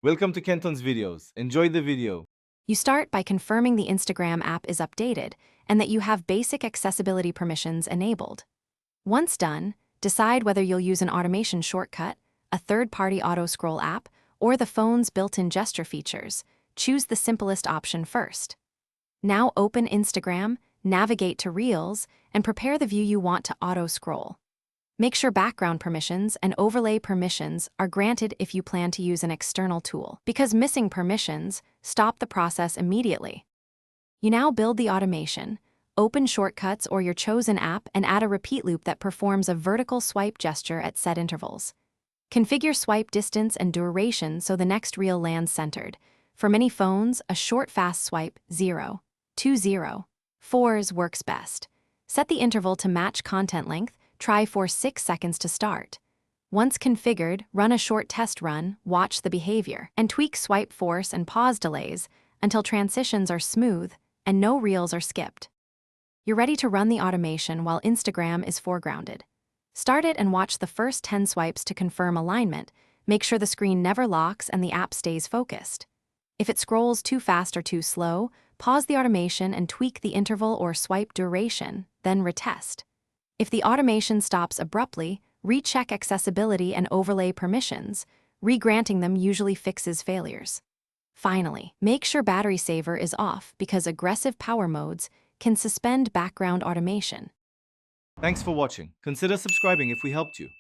Welcome to Kenton's videos. Enjoy the video. You start by confirming the Instagram app is updated and that you have basic accessibility permissions enabled. Once done, decide whether you'll use an automation shortcut, a third-party auto-scroll app, or the phone's built-in gesture features. Choose the simplest option first. Now open Instagram, navigate to Reels, and prepare the view you want to auto-scroll. Make sure background permissions and overlay permissions are granted if you plan to use an external tool, because missing permissions stop the process immediately. You now build the automation, open Shortcuts or your chosen app, and add a repeat loop that performs a vertical swipe gesture at set intervals. Configure swipe distance and duration so the next reel lands centered. For many phones, a short fast swipe 0, 2, 0, 4s works best. Set the interval to match content length. Try for 6 seconds to start. Once configured, run a short test run, watch the behavior, and tweak swipe force and pause delays until transitions are smooth and no reels are skipped. You're ready to run the automation while Instagram is foregrounded. Start it and watch the first 10 swipes to confirm alignment. Make sure the screen never locks and the app stays focused. If it scrolls too fast or too slow, pause the automation and tweak the interval or swipe duration, then retest. If the automation stops abruptly, recheck accessibility and overlay permissions. Re-granting them usually fixes failures. Finally, make sure battery saver is off because aggressive power modes can suspend background automation. Thanks for watching. Consider subscribing if we helped you.